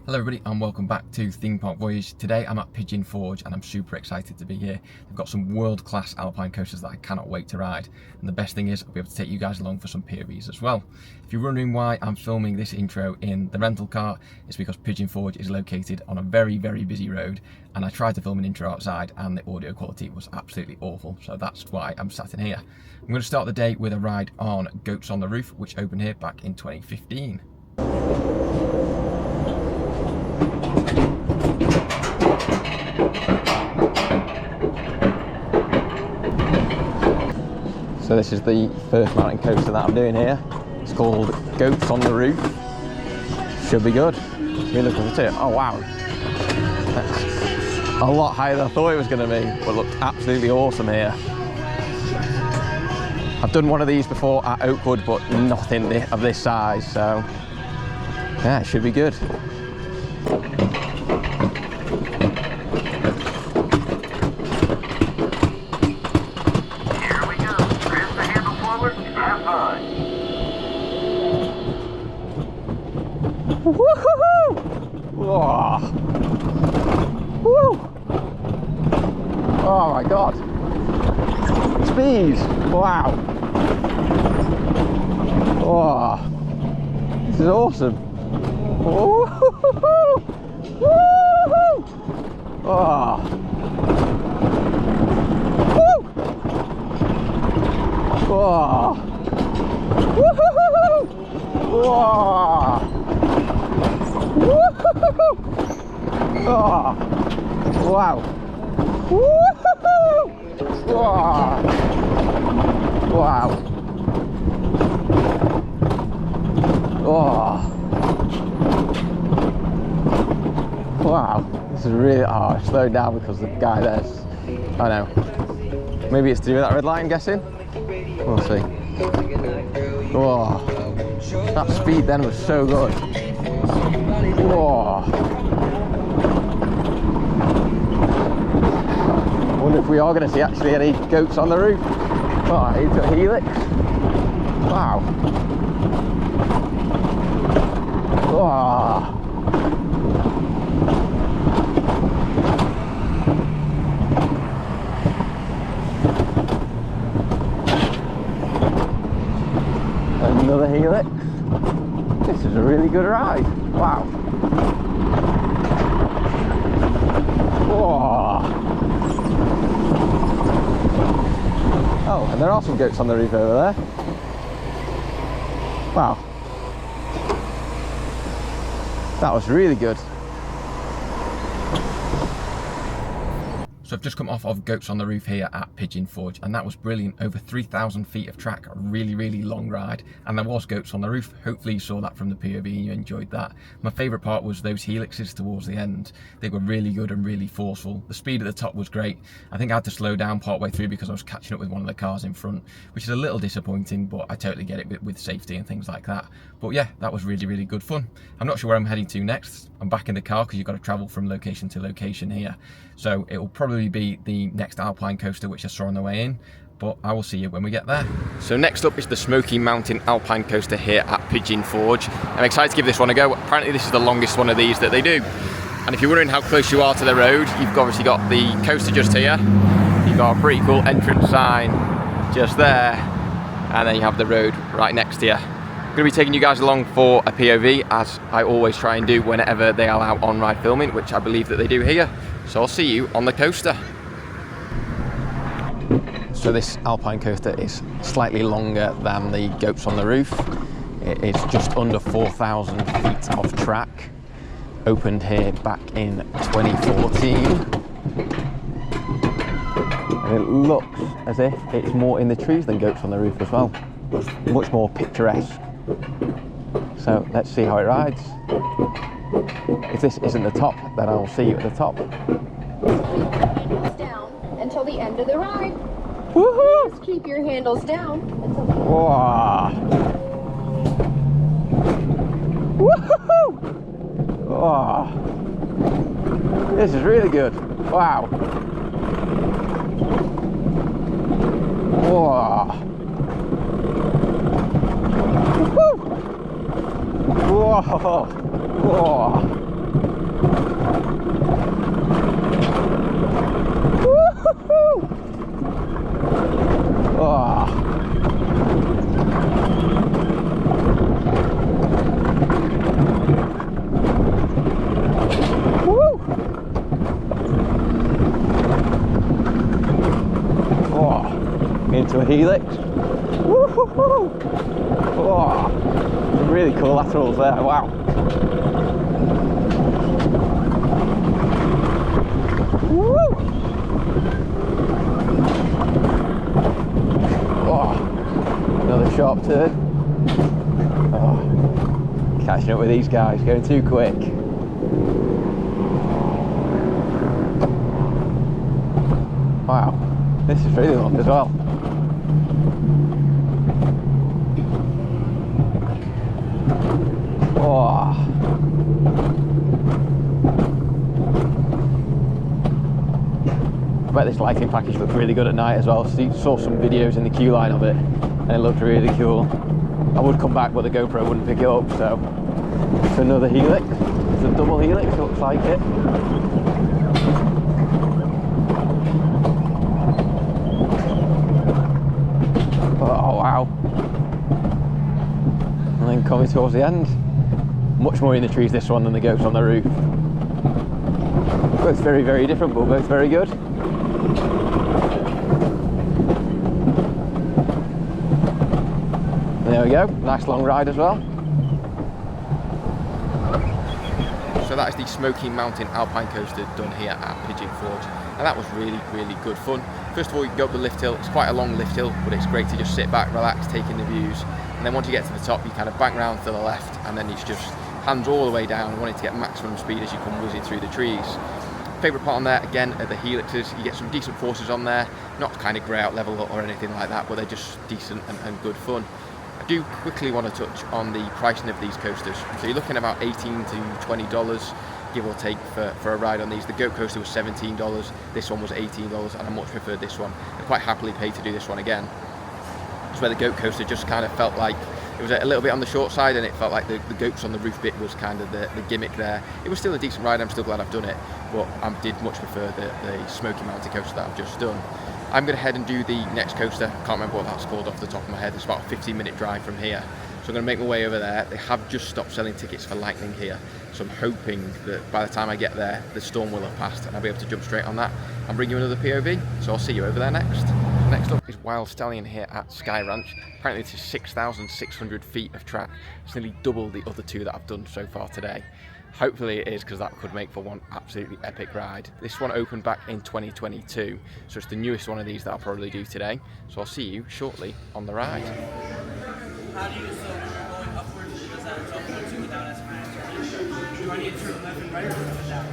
Hello everybody and welcome back to Park Voyage. Today I'm at Pigeon Forge and I'm super excited to be here. They've got some world-class alpine coasters that I cannot wait to ride. And the best thing is I'll be able to take you guys along for some POVs as well. If you're wondering why I'm filming this intro in the rental car, it's because Pigeon Forge is located on a very busy road, and I tried to film an intro outside and the audio quality was absolutely awful, so that's why I'm sat in here. I'm going to start the day with a ride on Goats on the Roof, which opened here back in 2015. So this is the first mountain coaster that I'm doing here. It's called Goats on the Roof. Should be good. Really looking forward to it. Oh wow. That's a lot higher than I thought it was going to be, but it looked absolutely awesome here. I've done one of these before at Oakwood, but nothing of this size, so yeah, it should be good. Woohoo! Whoa. Woo! Oh my god! Speed! Wow! Oh, this is awesome! Woohoo! Woohoo! Oh! Woo! Oh! Woohoo! Whoa! Woo-hoo-hoo! Oh, wow! Woo-hoo-hoo! Wow! Wow! Oh! Wow! This is really. Oh, I slowed down because the guy there's. I know. Maybe it's to do with that red light, I'm guessing. We'll see. Oh! That speed then was so good. Whoa. I wonder if we are going to see actually any goats on the roof. Oh, he's got helix. Wow. Whoa. Another helix. This is a really good ride. Wow. Whoa. Oh, and there are some goats on the roof over there. Wow. That was really good. So I've just come off of Goats on the Roof here at Pigeon Forge, and that was brilliant. Over 3,000 feet of track, a really long ride, and there was Goats on the Roof. Hopefully you saw that from the POV and you enjoyed that. My favourite part was those helixes towards the end. They were really good and really forceful. The speed at the top was great. I think I had to slow down partway through because I was catching up with one of the cars in front, which is a little disappointing, but I totally get it with safety and things like that. But yeah, that was really good fun. I'm not sure where I'm heading to next. I'm back in the car because you've got to travel from location to location here. So it will probably be the next alpine coaster which I saw on the way in, but I will see you when we get there. So next up is the Smoky Mountain Alpine Coaster here at Pigeon Forge. I'm excited to give this one a go. Apparently this is the longest one of these that they do. And if you're wondering how close you are to the road, you've obviously got the coaster just here. You've got a pretty cool entrance sign just there, and then you have the road right next to you. I'm going to be taking you guys along for a POV, as I always try and do whenever they allow on-ride filming, which I believe that they do here. So I'll see you on the coaster. So this alpine coaster is slightly longer than the Goats on the Roof. It is just under 4,000 feet of track. Opened here back in 2014. And it looks as if it's more in the trees than Goats on the Roof as well. It's much more picturesque. So let's see how it rides. If this isn't the top, then I'll see you at the top. Down until the end of the ride. Woohoo! Just keep your handles down until the Wow. Woohoo! Oh, this is really good. Wow. Whoa. Whoa. Whoa. helix. Woo-hoo-hoo. Oh, some really cool laterals there, wow. Woo. Oh, another sharp turn. Oh, catching up with these guys, going too quick. Wow, this is really long as well. Oh. I bet this lighting package looked really good at night as well. Saw some videos in the queue line of it and it looked really cool. I would come back but the GoPro wouldn't pick it up, so it's another helix. It's a double helix, looks like it. Oh wow. And then coming towards the end, much more in the trees this one than the goats on the roof. Both very, very different, but both very good. There we go, nice long ride as well. So that is the Smoky Mountain Alpine Coaster done here at Pigeon Forge, and that was really, really good fun. First of all, you can go up the lift hill. It's quite a long lift hill, but it's great to just sit back, relax, take in the views. And then once you get to the top, you kind of bank round to the left, and then it's just hands all the way down, wanting to get maximum speed as you come whizzing through the trees. Favourite part on there, again, are the helixes. You get some decent forces on there, not kind of grey out level or anything like that, but they're just decent and good fun. I do quickly want to touch on the pricing of these coasters. So you're looking about $18 to $20, give or take, for a ride on these. The goat coaster was $17, this one was $18, and I much preferred this one. I quite happily paid to do this one again. It's where the goat coaster just kind of felt like it was a little bit on the short side, and it felt like the goats on the roof bit was kind of the gimmick there. It was still a decent ride, I'm still glad I've done it, but I did much prefer the Smoky Mountain Coaster that I've just done. I'm going to head and do the next coaster. Can't remember what that's called off the top of my head. It's about a 15-minute drive from here. So I'm going to make my way over there. They have just stopped selling tickets for Lightning here. So I'm hoping that by the time I get there, the storm will have passed and I'll be able to jump straight on that and bring you another POV. So I'll see you over there next. Next up is Wild Stallion here at Sky Ranch. Apparently this is 6,600 feet of track. It's nearly double the other two that I've done so far today. Hopefully it is, because that could make for one absolutely epic ride. This one opened back in 2022, so it's the newest one of these that I'll probably do today. So I'll see you shortly on the ride. How do you, so when you're going upwards, does that jump to without as fast? Do I need to turn left and right or without?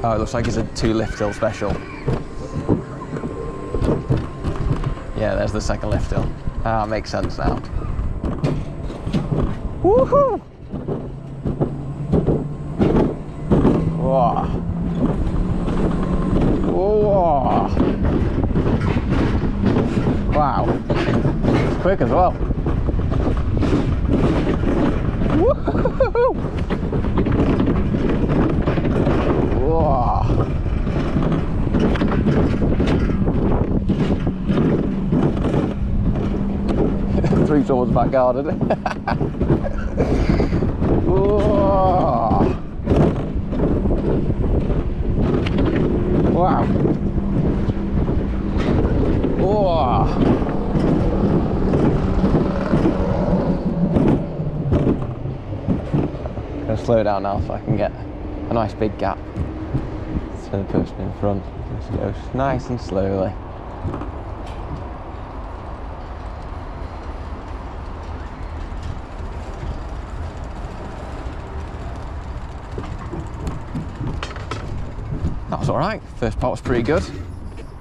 Oh, it looks like it's a 2 lift hill special. Yeah, there's the second lift hill. Ah, makes sense now. Woohoo! Whoa. Whoa. Wow. It's quick as well. Woohoo! Whoa. Through someone's back garden. Whoa. Wow. Whoa. Gonna slow down now so I can get a nice big gap to the person in front. Just go nice and slowly. That was alright. First part was pretty good.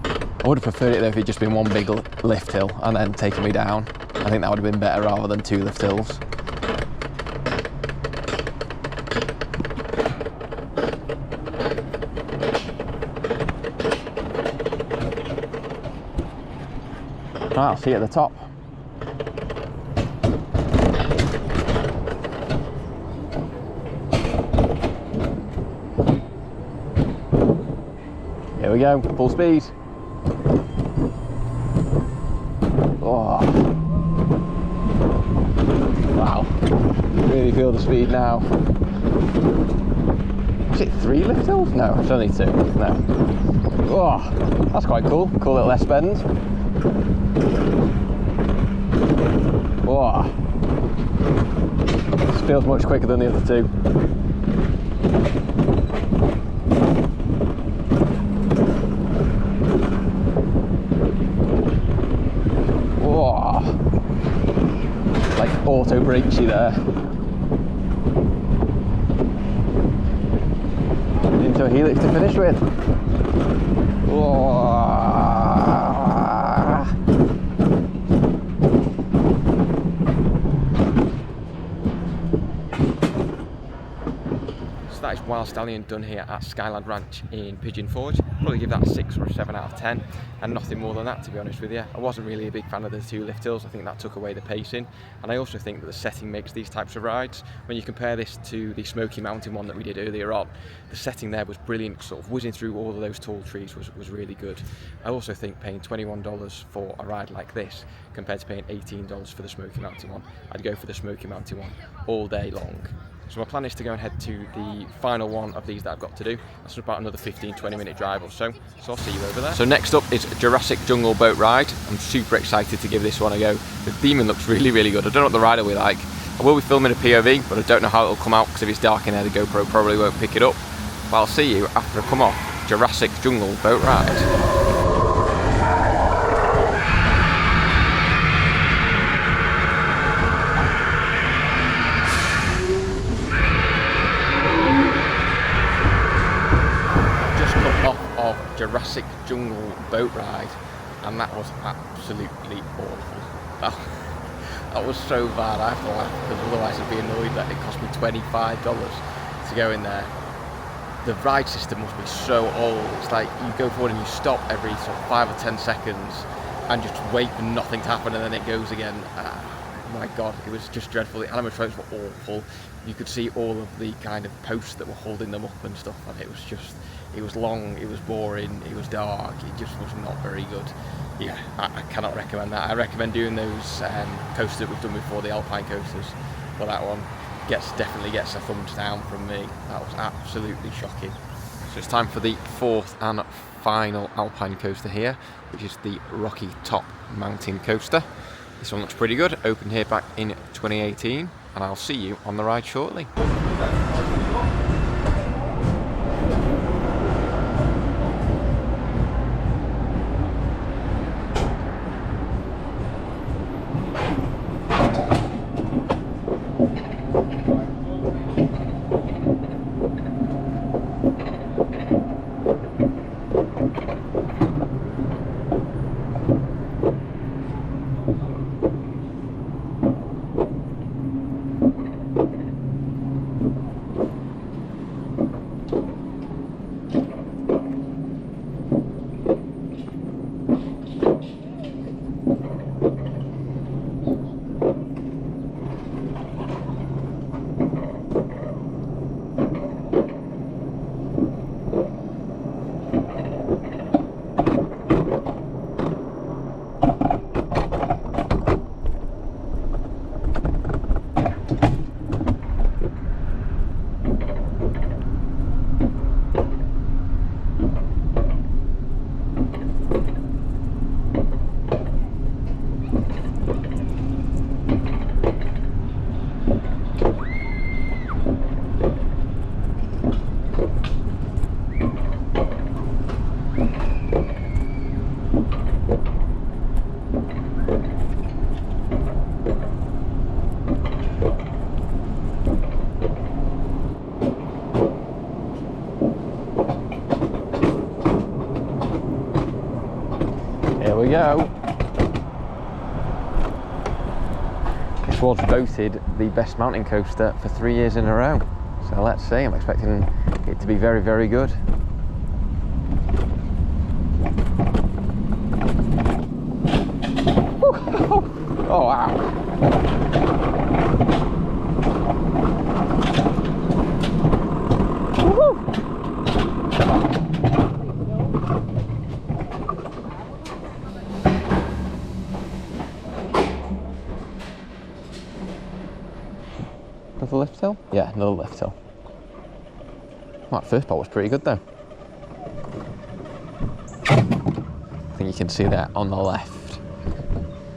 I would have preferred it though if it'd just been one big lift hill and then taken me down. I think that would have been better rather than 2 lift hills. Right, I'll see you at the top. go, full speed. Oh. Wow, really feel the speed now. Was it 3 lift hills? No, it's only 2. No. Oh, that's quite cool. Cool little S-bend. Oh. This feels much quicker than the other 2. Like auto brakesy there. Into a helix to finish with. So that is Wild Stallion done here at Skyland Ranch in Pigeon Forge. Probably give that a 6 or a 7 out of 10, and nothing more than that, to be honest with you. I wasn't really a big fan of the 2 lift hills. I think that took away the pacing, and I also think that the setting makes these types of rides. When you compare this to the Smoky Mountain one that we did earlier on, the setting there was brilliant. Sort of whizzing through all of those tall trees was really good. I also think paying $21 for a ride like this compared to paying $18 for the Smoky Mountain one, I'd go for the Smoky Mountain one all day long. So my plan is to go and head to the final one of these that I've got to do. That's about another 15-20 minute drive or so. So I'll see you over there. So next up is Jurassic Jungle Boat Ride. I'm super excited to give this one a go. The theming looks really, really good. I don't know what the rider will be like. I will be filming a POV, but I don't know how it'll come out because if it's dark in there, the GoPro probably won't pick it up. But I'll see you after I come off Jurassic Jungle Boat Ride. Jurassic Jungle Boat Ride, and that was absolutely awful. That was so bad. I have to laugh because otherwise I'd be annoyed that it cost me $25 to go in there. The ride system must be so old. It's like you go forward and you stop every sort of 5 or 10 seconds and just wait for nothing to happen, and then it goes again. My God, it was just dreadful. The animatronics were awful. You could see all of the kind of posts that were holding them up and stuff, and it was long, it was boring, it was dark, it just was not very good. Yeah, I cannot recommend that. I recommend doing those coasters that we've done before, the Alpine coasters, but that one definitely gets a thumbs down from me. That was absolutely shocking. So it's time for the 4th and final Alpine coaster here, which is the Rocky Top Mountain Coaster. This one looks pretty good, opened here back in 2018, and I'll see you on the ride shortly. Go. This was voted the best mountain coaster for 3 years in a row. So let's see, I'm expecting it to be very, very good. Oh wow. Another lift hill? Yeah, another lift hill. Well, that first part was pretty good though. I think you can see that on the left.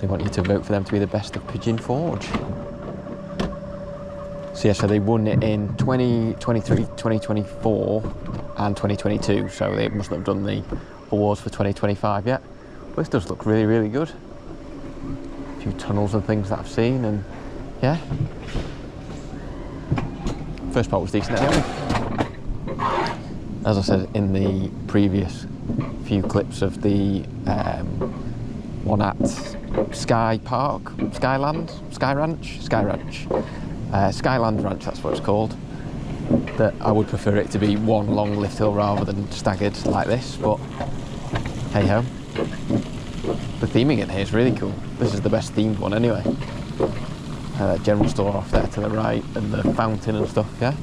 They want you to vote for them to be the best of Pigeon Forge. So yeah, so they won it in 2023, 2024 and 2022. So they mustn't have done the awards for 2025 yet. But this does look really, really good. A few tunnels and things that I've seen, and yeah. First part was decent anyway. As I said in the previous few clips of the one at Skyland Ranch, that's what it's called, that I would prefer it to be one long lift hill rather than staggered like this, but hey ho. The theming in here is really cool. This is the best themed one anyway. General store off there to the right, and the fountain and stuff, yeah?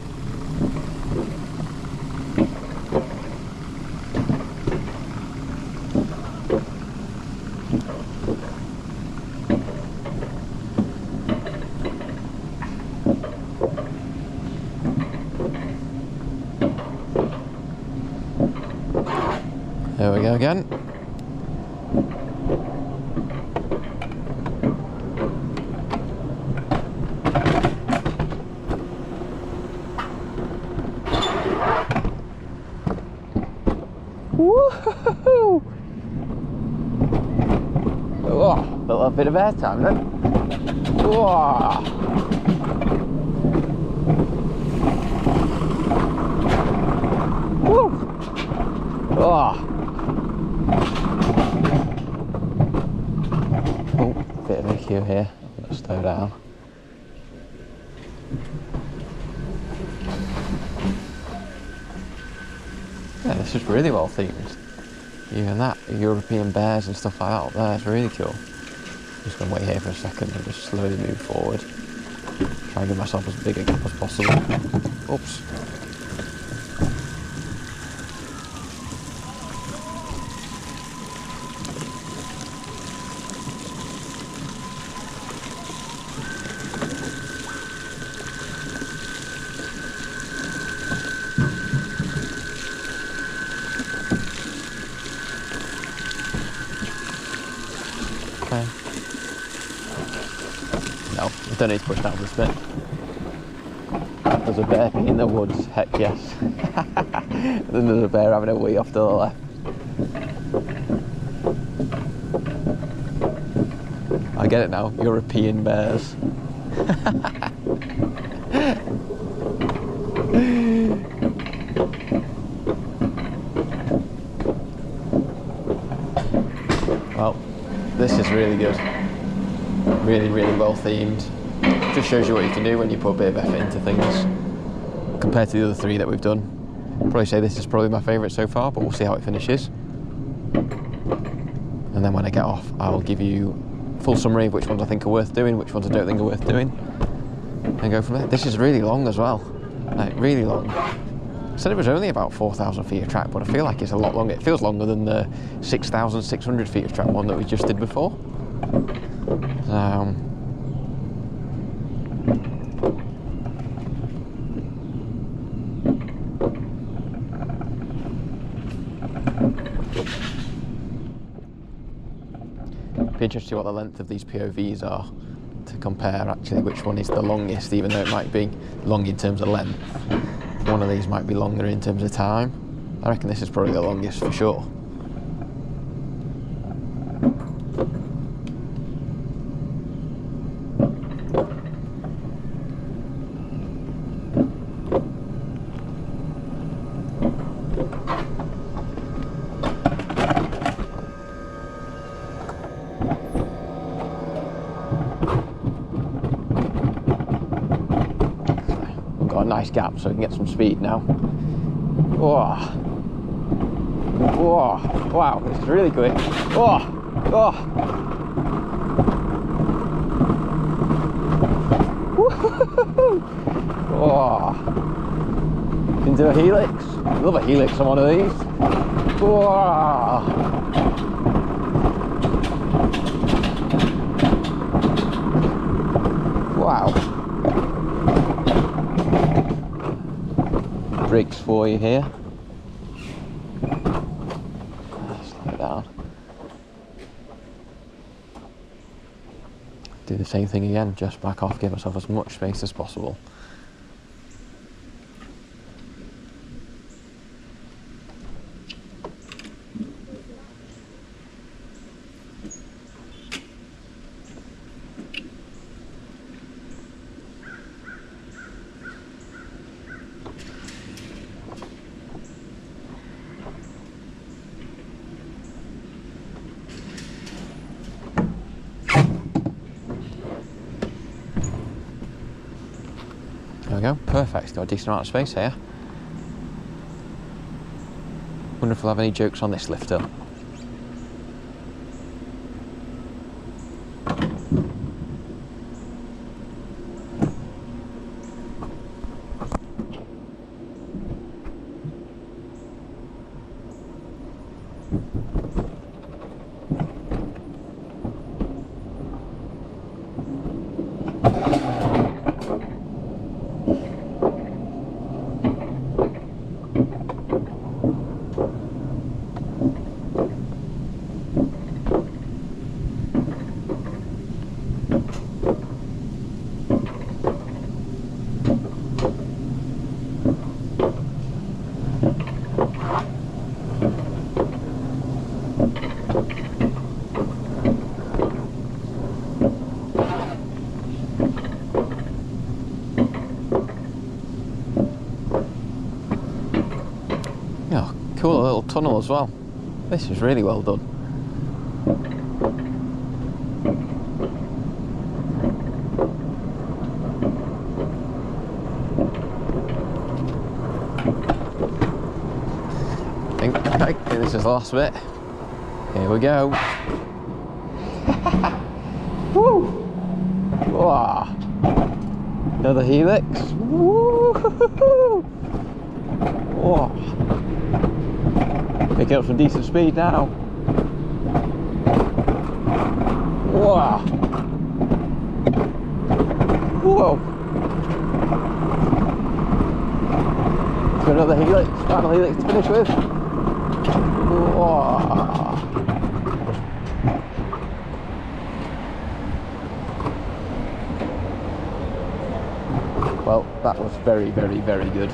There we go again. Woohoo! Oh, a little bit of air time then. Whoa. Woo! Oh. Oh, bit of a queue here. I'm gonna slow down. Yeah, this is really well themed. Even that, European bears and stuff like that up there, it's really cool. I'm just gonna wait here for a second and just slowly move forward. Try and give myself as big a gap as possible. Oops. Okay. No, I don't need to push down this bit. There's a bear in the woods, heck yes. Then there's a bear having a wee off to the left. I get it now, European bears. Well, this is really good. Really, really well themed. Just shows you what you can do when you put a bit of effort into things. Compared to the other three that we've done, I'd probably say this is probably my favourite so far, but we'll see how it finishes. And then when I get off, I'll give you a full summary of which ones I think are worth doing, which ones I don't think are worth doing, and go from there. This is really long as well, like really long. I said it was only about 4,000 feet of track, but I feel like it's a lot longer. It feels longer than the 6,600 feet of track one that we just did before. Be interested to see what the length of these POVs are to compare actually which one is the longest, even though it might be long in terms of length. One of these might be longer in terms of time. I reckon this is probably the longest for sure. Got a nice gap so we can get some speed now. Whoa. Whoa. Wow, this is really quick. Whoa. Whoa. Whoa. Into a helix. I love a helix on one of these. Whoa. Wow. brakes for you here. Slow down. Do the same thing again, just back off, give myself as much space as possible. There we go, perfect, got a decent amount of space here. Wonder if we'll have any jokes on this lift up. Yeah, cool little tunnel as well. This is really well done. Okay, this is the last bit. Here we go. Woo! Wow. Another helix. Woo! Whoa. Picking up some decent speed now. Wow. Whoa. Got another helix, final helix to finish with. Whoa. Well, that was very, very, very good.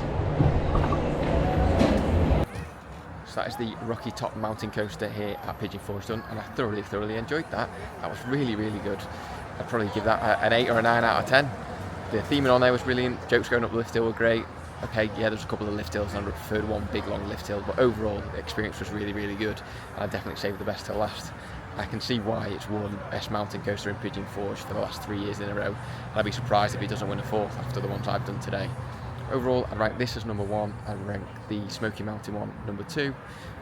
So that is the Rocky Top Mountain Coaster here at Pigeon Forge done, and I thoroughly enjoyed that. That was really good. I'd probably give that an 8 or a 9 out of 10. The theming on there was brilliant, jokes going up the lift hill were great. Okay, yeah, there's a couple of lift hills and I preferred one big long lift hill, but overall the experience was really good, and I definitely saved the best till last. I can see why it's won Best Mountain Coaster in Pigeon Forge for the last 3 years in a row, and I'd be surprised if it doesn't win a 4th after the ones I've done today. Overall, I'd rank this as number 1, I'd rank the Smoky Mountain one number 2,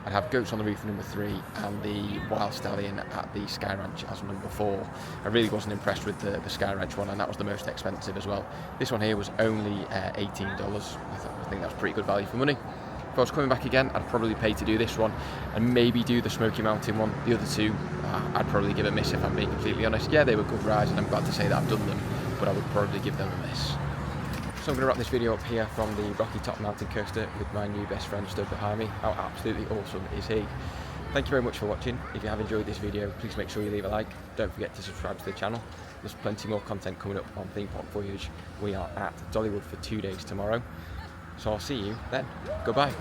I'd have Goats on the Roof number 3, and the Wild Stallion at the Sky Ranch as number 4. I really wasn't impressed with the Sky Ranch one, and that was the most expensive as well. This one here was only $18. I think that's pretty good value for money. If I was coming back again, I'd probably pay to do this one, and maybe do the Smoky Mountain one. The other two, I'd probably give a miss if I'm being completely honest. Yeah, they were good rides, and I'm glad to say that I've done them, but I would probably give them a miss. So I'm going to wrap this video up here from the Rocky Top Mountain Coaster with my new best friend stood behind me. How absolutely awesome is he? Thank you very much for watching. If you have enjoyed this video, please make sure you leave a like. Don't forget to subscribe to the channel. There's plenty more content coming up on Park Voyage. We are at Dollywood for 2 days tomorrow. So I'll see you then. Goodbye.